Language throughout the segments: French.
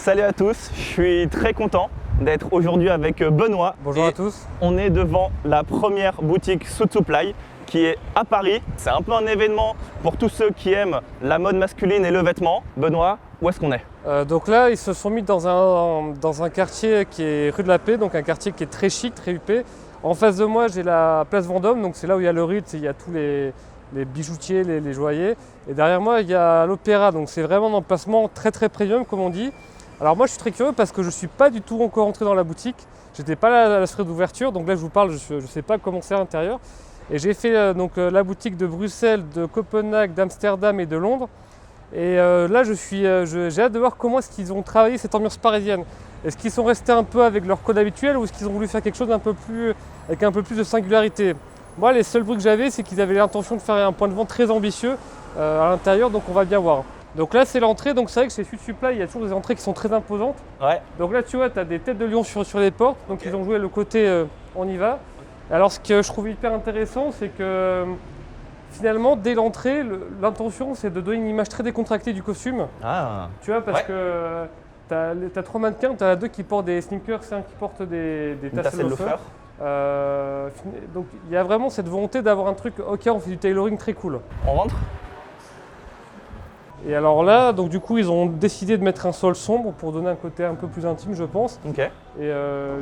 Salut à tous, je suis très content d'être aujourd'hui avec Benoît. Bonjour à tous. On est devant la première boutique Suit Supply qui est à Paris. C'est un peu un événement pour tous ceux qui aiment la mode masculine et le vêtement. Benoît, où est-ce qu'on est? Donc là, ils se sont mis dans un quartier qui est rue de la Paix, donc un quartier qui est très chic, très huppé. En face de moi, j'ai la place Vendôme, donc c'est là où il y a le Ritz, il y a tous les bijoutiers, les joailliers. Et derrière moi, il y a l'Opéra, donc c'est vraiment un emplacement très premium, comme on dit. Alors moi, je suis très curieux parce que je ne suis pas du tout encore entré dans la boutique. J'étais pas là à la soirée d'ouverture, donc là, je vous parle, je ne sais pas comment c'est à l'intérieur. Et j'ai fait la boutique de Bruxelles, de Copenhague, d'Amsterdam et de Londres. Et là, j'ai hâte de voir comment est-ce qu'ils ont travaillé cette ambiance parisienne. Est-ce qu'ils sont restés un peu avec leur code habituel ou est-ce qu'ils ont voulu faire quelque chose avec un peu plus de singularité? Moi, les seuls bruits que j'avais, c'est qu'ils avaient l'intention de faire un point de vente très ambitieux à l'intérieur, donc on va bien voir. Donc là, c'est l'entrée, donc c'est vrai que chez Suit Supply, il y a toujours des entrées qui sont très imposantes. Ouais. Donc là, tu vois, tu as des têtes de lion sur les portes, donc okay. Ils ont joué le côté on y va. Alors ce que je trouve hyper intéressant, c'est que finalement, dès l'entrée, l'intention, c'est de donner une image très décontractée du costume. Ah. Tu vois, parce que tu as 3 mannequins, tu as 2 qui portent des sneakers, un qui porte des tassels loafers. Donc il y a vraiment cette volonté d'avoir un truc, ok, on fait du tailoring très cool. On rentre? Et alors là, donc du coup, ils ont décidé de mettre un sol sombre pour donner un côté un peu plus intime, je pense. Okay. Et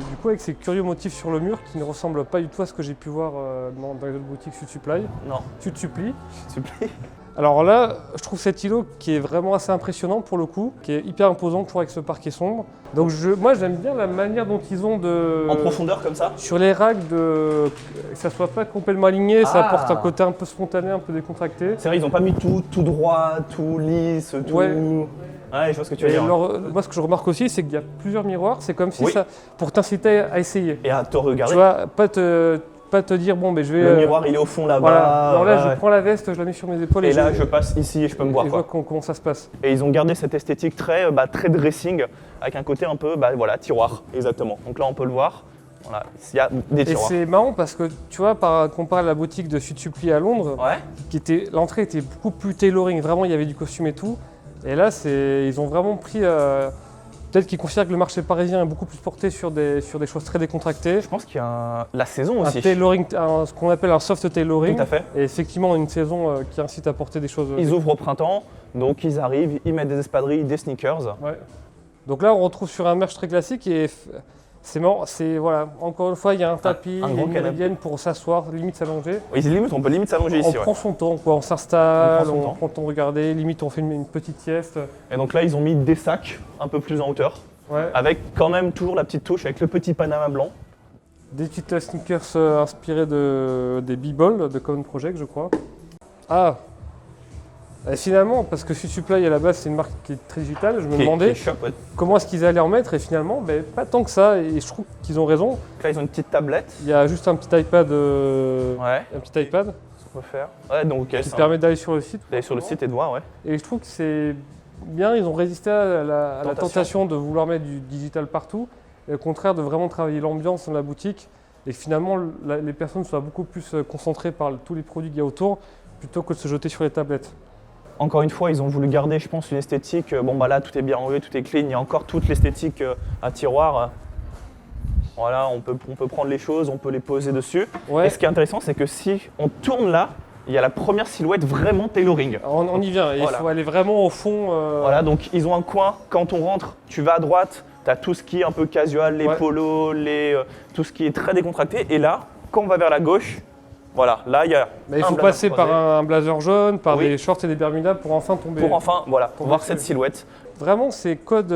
du coup, avec ces curieux motifs sur le mur qui ne ressemblent pas du tout à ce que j'ai pu voir dans les autres boutiques Suit Supply. Non. Suit Supply. Supply. Alors là, je trouve cet îlot qui est vraiment assez impressionnant pour le coup, qui est hyper imposant toujours avec ce parquet sombre. Donc moi j'aime bien la manière dont ils ont de... En profondeur comme ça? Sur les racks, que ça soit pas complètement aligné, ça apporte un côté un peu spontané, un peu décontracté. C'est vrai, ils n'ont pas mis tout droit, tout lisse, tout... Ouais, je vois ce que tu veux dire. Alors, moi ce que je remarque aussi, c'est qu'il y a plusieurs miroirs, c'est comme si ça, pour t'inciter à essayer. Et à te regarder. Tu vois, pas te dire bon ben je vais... Le miroir il est au fond là-bas. Voilà. Alors là je prends la veste, je la mets sur mes épaules et là je passe ici et je peux me voir. Et je vois comment ça se passe. Et ils ont gardé cette esthétique très dressing avec un côté un peu tiroir, exactement. Donc là on peut le voir, voilà, il y a des tiroirs. Et c'est marrant parce que tu vois, comparé à la boutique de Suit Supply à Londres, l'entrée était beaucoup plus tailoring, vraiment il y avait du costume et tout. Et là ils ont vraiment pris... Peut-être qu'ils considèrent que le marché parisien est beaucoup plus porté sur des choses très décontractées. Je pense qu'il y a la saison aussi. Un tailoring, ce qu'on appelle un soft tailoring. Tout à fait. Et effectivement, une saison qui incite à porter des choses... Ils ouvrent au printemps, donc ils arrivent, ils mettent des espadrilles, des sneakers. Ouais. Donc là, on retrouve sur un merch très classique et c'est marrant, encore une fois, il y a un tapis, une méridienne pour s'asseoir, limite s'allonger. Oui, on peut limite s'allonger ici. On prend son temps, on s'installe, on prend le temps de regarder, limite on fait une petite sieste. Et donc là, ils ont mis des sacs un peu plus en hauteur, avec quand même toujours la petite touche, avec le petit Panama blanc. Des petites sneakers inspirées des B-Ball de Common Project, je crois. Ah! Et finalement, parce que Suit Supply à la base c'est une marque qui est très digitale, je me demandais comment est-ce qu'ils allaient en mettre et finalement pas tant que ça et je trouve qu'ils ont raison. Là ils ont une petite tablette. Il y a juste un petit iPad. Un petit iPad. Ça peut faire. Ouais, donc, qui permet d'aller sur le site. D'aller sur le site et de voir, Et je trouve que c'est bien, ils ont résisté à la tentation de vouloir mettre du digital partout et au contraire de vraiment travailler l'ambiance dans la boutique et que finalement les personnes soient beaucoup plus concentrées par tous les produits qu'il y a autour plutôt que de se jeter sur les tablettes. Encore une fois, ils ont voulu garder, je pense, une esthétique. Là, tout est bien rangé, tout est clean. Il y a encore toute l'esthétique à tiroir. Voilà, on peut prendre les choses, on peut les poser dessus. Ouais. Et ce qui est intéressant, c'est que si on tourne là, il y a la première silhouette vraiment tailoring. On y vient, il faut aller vraiment au fond. Voilà, donc ils ont un coin. Quand on rentre, tu vas à droite, tu as tout ce qui est un peu casual, les polos, tout ce qui est très décontracté. Et là, quand on va vers la gauche, voilà, là il y a. Mais il faut passer par un blazer jaune, par des shorts et des bermudas pour enfin tomber. Pour enfin, voir cette silhouette. Vraiment, ces codes,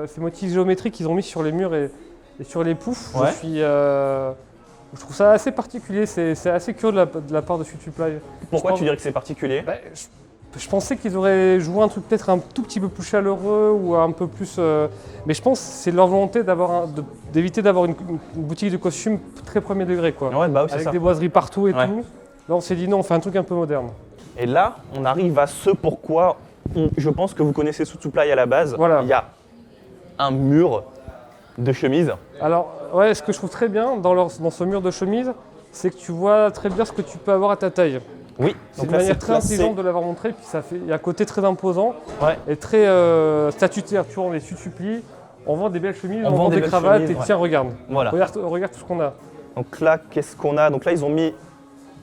ces motifs géométriques qu'ils ont mis sur les murs et sur les poufs, je trouve ça assez particulier. C'est assez curieux de la part de Suit Supply. Pourquoi tu dirais que c'est particulier? Je pensais qu'ils auraient joué un truc peut-être un tout petit peu plus chaleureux ou un peu plus... mais je pense que c'est leur volonté d'éviter d'avoir une boutique de costumes très premier degré. Quoi. Avec des boiseries partout et tout. Là, on s'est dit non, on fait un truc un peu moderne. Et là, on arrive à ce pourquoi je pense que vous connaissez Suit Supply à la base. Voilà. Il y a un mur de chemises. Alors, ce que je trouve très bien dans ce mur de chemises, c'est que tu vois très bien ce que tu peux avoir à ta taille. Oui, C'est une manière très intelligente de l'avoir montré, puis il y a un côté très imposant et très statutaire. Tu vois, on est supplié, on vend des belles chemises, on vend des cravates chemises, et tiens, regarde, regarde tout ce qu'on a. Donc là, qu'est-ce qu'on a? Donc là, ils ont mis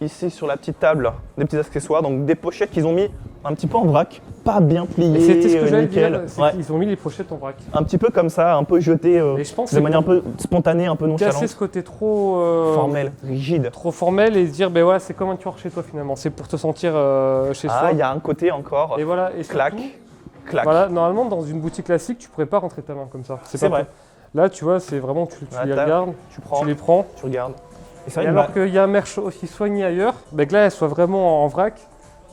ici sur la petite table des petits accessoires, donc des pochettes qu'ils ont mis un petit peu en vrac, pas bien pliées, c'était ce que j'allais nickel. dire, qu'ils ont mis les pochettes en vrac. Un petit peu comme ça, un peu jeté de manière un peu spontanée, un peu nonchalante. Casser ce côté trop formel, rigide. Trop formel et se dire, ben ouais, c'est comme un tueur chez toi finalement, c'est pour te sentir chez soi. Ah, il y a un côté encore, et voilà, et clac, surtout, clac. Voilà, normalement, dans une boutique classique, tu pourrais pas rentrer ta main comme ça. C'est vrai. Là, tu vois, c'est vraiment, tu les regardes, tu les prends. Tu regardes. Et alors qu'il y a un merch aussi soigné ailleurs, ben que là, elle soit vraiment en vrac,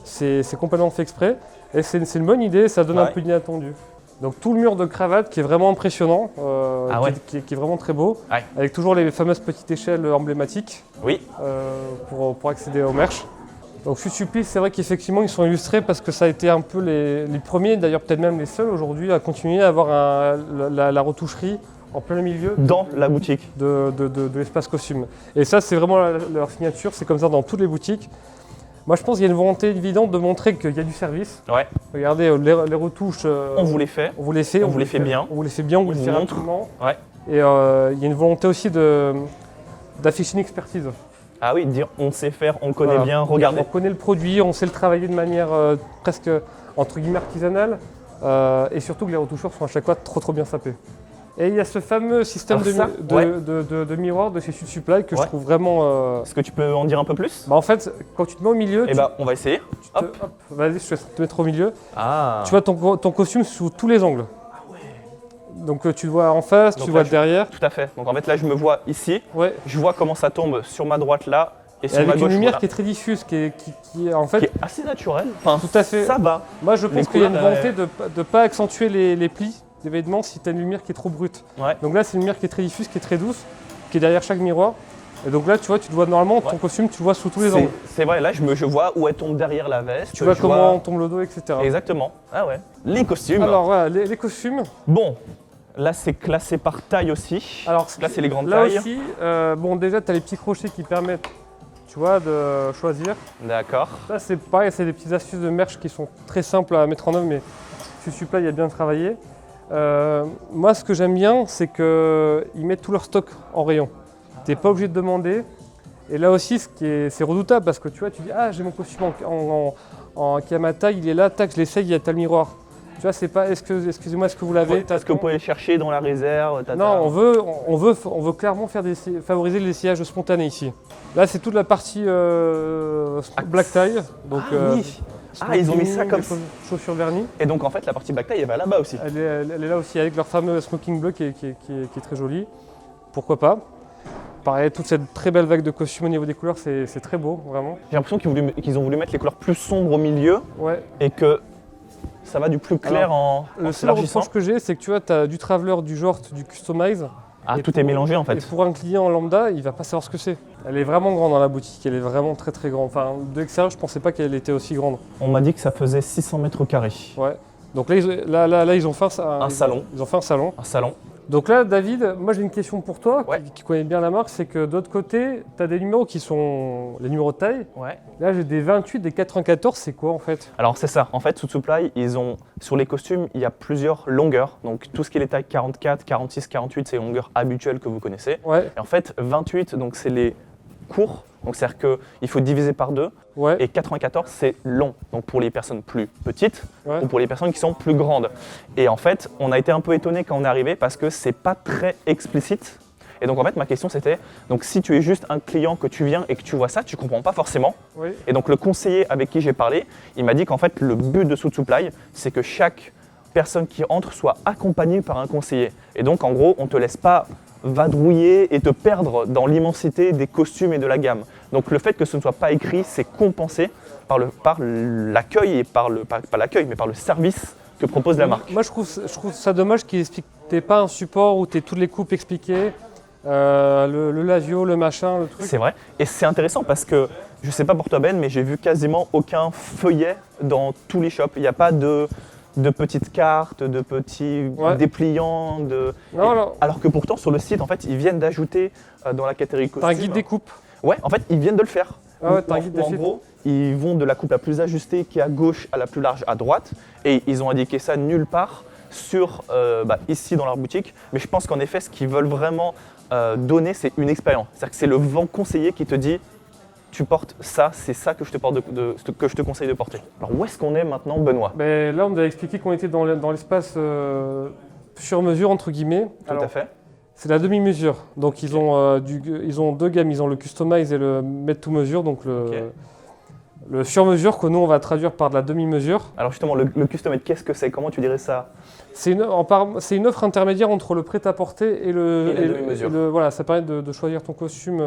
c'est complètement fait exprès. Et c'est une bonne idée, ça donne un peu d'inattendu. Donc tout le mur de cravate qui est vraiment impressionnant, qui est vraiment très beau, avec toujours les fameuses petites échelles emblématiques pour accéder au merch. Donc Futupi, c'est vrai qu'effectivement ils sont illustrés parce que ça a été un peu les premiers, d'ailleurs peut-être même les seuls aujourd'hui à continuer à avoir la retoucherie en plein milieu dans la boutique de l'espace costume. Et ça c'est vraiment leur signature, c'est comme ça dans toutes les boutiques. Moi je pense qu'il y a une volonté évidente de montrer qu'il y a du service. Ouais. Regardez les retouches. On vous les fait. On vous les fait. On vous les fait bien. On vous les fait bien, on vous les fait rapidement. Ouais. Et il y a une volonté aussi d'afficher une expertise. Ah oui, dire on sait faire, on connaît bien, regardez. On connaît le produit, on sait le travailler de manière presque entre guillemets artisanale. Et surtout que les retoucheurs sont à chaque fois trop bien sapés. Et il y a ce fameux système de miroir de chez Sud Supply que je trouve vraiment. Est-ce que tu peux en dire un peu plus? En fait, quand tu te mets au milieu. On va essayer. Vas-y, je te mettre au milieu. Ah. Tu vois ton costume sous tous les angles. Ah ouais. Donc tu le vois en face, tu le vois derrière. Tout à fait. Donc en fait là je me vois ici. Ouais. Je vois comment ça tombe sur ma droite là et sur ma gauche. Avec une lumière qui est très diffuse, qui est en fait. Qui est assez naturelle. Enfin, tout à fait. Ça va. Moi je pense qu'il y a une volonté de ne pas accentuer les plis des vêtements si tu as une lumière qui est trop brute. Ouais. Donc là c'est une lumière qui est très diffuse, qui est très douce, qui est derrière chaque miroir. Et donc là tu vois, tu te vois normalement, ton costume tu le vois sous tous les angles. C'est vrai, là je vois où elle tombe derrière la veste. Tu vois comment tombe le dos, etc. Exactement. Ah ouais. Les costumes. Alors voilà, les costumes. Bon, là c'est classé par taille aussi. Alors là c'est les grandes tailles. Là aussi, bon déjà tu as les petits crochets qui permettent, tu vois, de choisir. D'accord. Ça c'est pareil, c'est des petites astuces de merch qui sont très simples à mettre en œuvre, mais Sud Supply a bien travaillé. Moi ce que j'aime bien, c'est qu'ils mettent tout leur stock en rayon. Tu n'es pas obligé de demander. Et là aussi, c'est redoutable parce que tu vois, tu dis « Ah, j'ai mon costume qui est à ma taille, il est là, tac, je l'essaye, il y a tel miroir. » Tu vois, c'est pas « Excusez-moi, est-ce que vous l'avez ?» Est-ce que vous pouvez le chercher dans la réserve? Non, on veut clairement favoriser l'essayage spontané ici. Là, c'est toute la partie black tie. Donc, ils ont mis ça comme ça. Chaussures vernis. Et donc en fait, la partie black tie, elle va là-bas aussi. Elle est là aussi avec leur fameux smoking bleu qui est très joli. Pourquoi pas? Pareil, toute cette très belle vague de costumes au niveau des couleurs, c'est très beau, vraiment. J'ai l'impression qu'ils ont voulu mettre les couleurs plus sombres au milieu et que ça va du plus clair en le seul reproche que j'ai, c'est que tu vois, tu as du traveler, du jort, du customize. Ah, tout est mélangé en fait. Et pour un client lambda, il va pas savoir ce que c'est. Elle est vraiment grande dans la boutique, elle est vraiment très grande. Enfin, de l'extérieur, je pensais pas qu'elle était aussi grande. On m'a dit que ça faisait 600 mètres carrés. Ouais. Donc là, ils ont fait un salon. Ils ont fait un salon. Un salon. Donc là, David, moi j'ai une question pour toi, qui connaît bien la marque, c'est que d'autre côté, tu as des numéros qui sont les numéros de taille. Ouais. Là, j'ai des 28, des 94, c'est quoi en fait? Alors c'est ça, en fait, Sud Supply, sur les costumes, il y a plusieurs longueurs. Donc tout ce qui est les tailles 44, 46, 48, c'est les longueurs habituelles que vous connaissez. Ouais. Et en fait, 28, donc c'est les courts. Donc c'est-à-dire qu'il faut diviser par 2. Ouais. Et 94, c'est long. Donc pour les personnes plus petites ou pour les personnes qui sont plus grandes. Et en fait, on a été un peu étonné quand on est arrivé parce que c'est pas très explicite. Et donc en fait, ma question c'était, donc si tu es juste un client que tu viens et que tu vois ça, tu comprends pas forcément. Oui. Et donc le conseiller avec qui j'ai parlé, il m'a dit qu'en fait le but de Sud Supply, c'est que chaque personne qui entre soit accompagnée par un conseiller. Et donc en gros, on te laisse pas vadrouiller et te perdre dans l'immensité des costumes et de la gamme. Donc le fait que ce ne soit pas écrit, c'est compensé par l'accueil et pas l'accueil, mais par le service que propose la marque. Moi je trouve ça dommage qu'il n'ait pas un support où tu aies toutes les coupes expliquées, le lavio, le machin, le truc. C'est vrai, et c'est intéressant parce que, je sais pas pour toi Ben, mais j'ai vu quasiment aucun feuillet dans tous les shops. Il n'y a pas de petites cartes, de petits dépliants. Alors que pourtant sur le site, en fait, ils viennent d'ajouter dans la catégorie costume. Un guide des coupes. Ouais, en fait, ils viennent de le faire. Ah ouais, t'as un guide En défi. gros, ils vont de la coupe la plus ajustée qui est à gauche à la plus large à droite. Et ils ont indiqué ça nulle part ici dans leur boutique. Mais je pense qu'en effet, ce qu'ils veulent vraiment donner, c'est une expérience. C'est-à-dire que c'est le vent conseiller qui te dit tu portes ça, c'est ça que je te conseille de porter. Alors où est-ce qu'on est maintenant, Benoît? Ben, là, on nous a expliqué qu'on était dans l'espace sur mesure, entre guillemets. Tout à fait. C'est la demi-mesure. Donc ils ont deux gammes, ils ont le Customize et le Made to Mesure, donc le sur-mesure que nous on va traduire par de la demi-mesure. Alors justement, le Customize, qu'est-ce que c'est? Comment tu dirais ça? C'est une offre intermédiaire entre le prêt-à-porter et la demi-mesure. Voilà, ça permet de choisir ton costume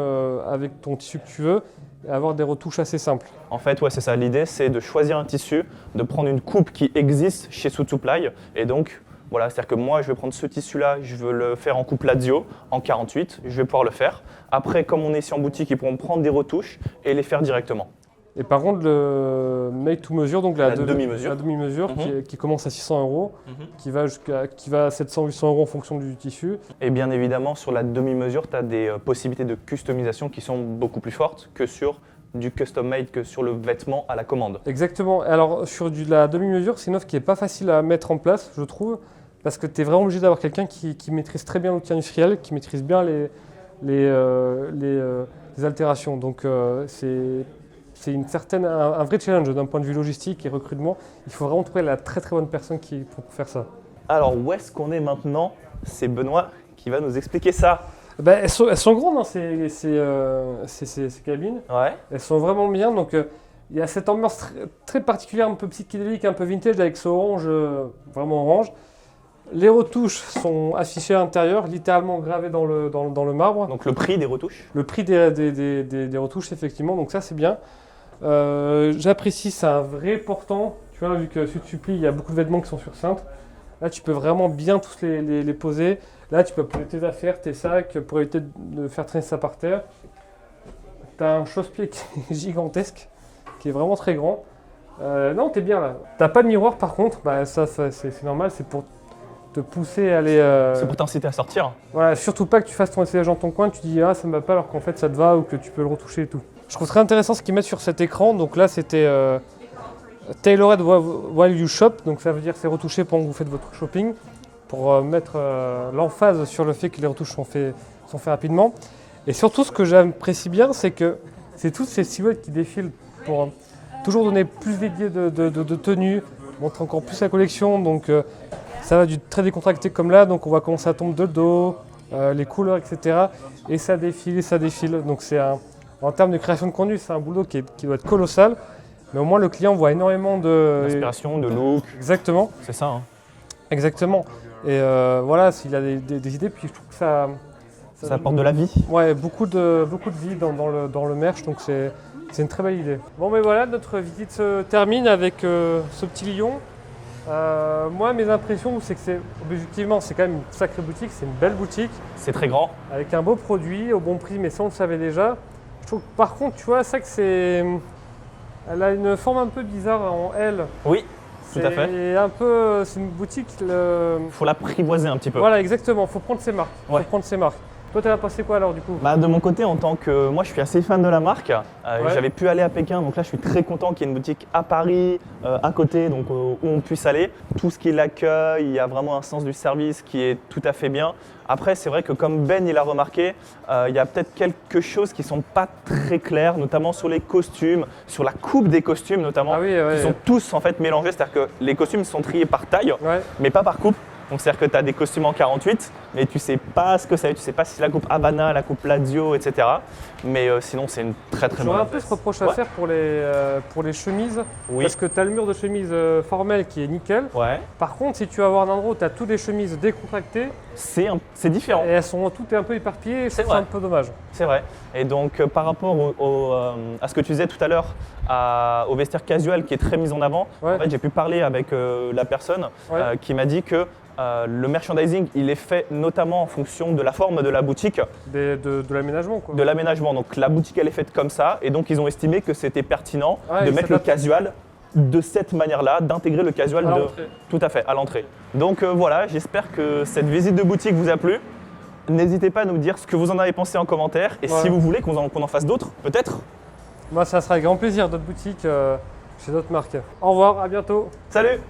avec ton tissu que tu veux et avoir des retouches assez simples. En fait, ouais, c'est ça. L'idée, c'est de choisir un tissu, de prendre une coupe qui existe chez Suit Supply et donc voilà, c'est-à-dire que moi, je vais prendre ce tissu-là, je veux le faire en coupe Lazio, en 48, je vais pouvoir le faire. Après, comme on est ici en boutique, ils pourront prendre des retouches et les faire directement. Et par contre, le Made to Measure, donc la demi-mesure, qui commence à 600 €, qui va à 700-800 € en fonction du tissu. Et bien évidemment, sur la demi-mesure, tu as des possibilités de customisation qui sont beaucoup plus fortes que sur du custom made, que sur le vêtement à la commande. Exactement. Alors, sur la demi-mesure, c'est une offre qui n'est pas facile à mettre en place, je trouve. Parce que tu es vraiment obligé d'avoir quelqu'un qui maîtrise très bien l'outil industriel, qui maîtrise bien les altérations. Donc c'est un vrai challenge d'un point de vue logistique et recrutement. Il faut vraiment trouver la très très bonne personne pour faire ça. Alors où est-ce qu'on est maintenant? C'est Benoît qui va nous expliquer ça. Ben, elles sont grandes, hein, ces cabines. Ouais. Elles sont vraiment bien. Donc il y a cette ambiance très particulière, un peu psychédélique, un peu vintage avec ce orange, vraiment orange. Les retouches sont affichées à l'intérieur, littéralement gravées dans le marbre. Donc le prix des retouches? Le prix des retouches, effectivement, donc ça c'est bien. J'apprécie, c'est un vrai portant. Tu vois, vu que Suit Supply, il y a beaucoup de vêtements qui sont sur cintre. Là, tu peux vraiment bien tous les poser. Là, tu peux poser tes affaires, tes sacs, pour éviter de faire traîner ça par terre. Tu as un chausse-pied qui est gigantesque, qui est vraiment très grand. Non, t'es bien là. T'as pas de miroir par contre, ça c'est normal, c'est pour te pousser à aller. C'est pour t'inciter à sortir. Voilà, surtout pas que tu fasses ton essayage dans ton coin, tu dis ah ça me va pas alors qu'en fait ça te va ou que tu peux le retoucher et tout. Je trouve très intéressant ce qu'ils mettent sur cet écran. Donc là c'était Tailored while you shop, donc ça veut dire c'est retouché pendant que vous faites votre shopping pour mettre l'emphase sur le fait que les retouches sont faites rapidement. Et surtout ce que j'apprécie bien, c'est que c'est toutes ces silhouettes qui défilent pour toujours donner plus d'idées de tenue, montrer encore plus la collection. Donc ça va du très décontracté comme là, donc on va commencer à tomber de dos, les couleurs, etc. Et ça défile, Donc en termes de création de contenu, c'est un boulot qui doit être colossal. Mais au moins le client voit énormément d'inspiration, de look. Exactement. C'est ça. Hein. Exactement. Et voilà, s'il a des idées, puis je trouve que ça apporte de la vie. Ouais, beaucoup de vie dans le merch, donc c'est une très belle idée. Bon, mais voilà, notre visite se termine avec ce petit lion. Moi, mes impressions, c'est que objectivement, c'est quand même une sacrée boutique, c'est une belle boutique. C'est très grand. Avec un beau produit, au bon prix, mais ça on le savait déjà. Je trouve par contre, tu vois, ça que elle a une forme un peu bizarre en L. Oui, tout à fait. C'est une boutique. Faut l'apprivoiser un petit peu. Voilà, exactement, faut prendre ses marques. Ouais. Toi, t'as passé quoi alors du coup? De mon côté, en tant que moi, je suis assez fan de la marque. Ouais. J'avais pu aller à Pékin, donc là, je suis très content qu'il y ait une boutique à Paris, à côté, donc où on puisse aller. Tout ce qui est l'accueil, il y a vraiment un sens du service qui est tout à fait bien. Après, c'est vrai que comme Ben il a remarqué, il y a peut-être quelque chose qui ne sont pas très clairs, notamment sur les costumes, sur la coupe des costumes notamment, qui sont tous en fait mélangés. C'est-à-dire que les costumes sont triés par taille, mais pas par coupe. Donc c'est-à-dire que tu as des costumes en 48, mais tu sais pas ce que c'est, tu sais pas si c'est la coupe Havana, la coupe Lazio, etc. Mais sinon c'est une très très bonne. J'aurais un peu ce reproche à faire pour les chemises, parce que tu as le mur de chemise formelle qui est nickel. Ouais. Par contre, si tu vas voir un endroit où tu as toutes les chemises décontractées, c'est différent. Et toutes un peu éparpillées, c'est un peu dommage. C'est vrai. Et donc par rapport à ce que tu disais tout à l'heure, au vestiaire casual qui est très mis en avant, en fait, j'ai pu parler avec la personne qui m'a dit que le merchandising, il est fait notamment en fonction de la forme de la boutique. De l'aménagement quoi. De l'aménagement. Donc la boutique, elle est faite comme ça. Et donc ils ont estimé que c'était pertinent de mettre le casual de cette manière-là, d'intégrer le casual tout à fait à l'entrée. Donc voilà, j'espère que cette visite de boutique vous a plu. N'hésitez pas à nous dire ce que vous en avez pensé en commentaire. Et si vous voulez qu'on en fasse d'autres, peut-être. Moi, ça sera avec grand plaisir d'autres boutiques chez d'autres marques. Au revoir, à bientôt. Salut!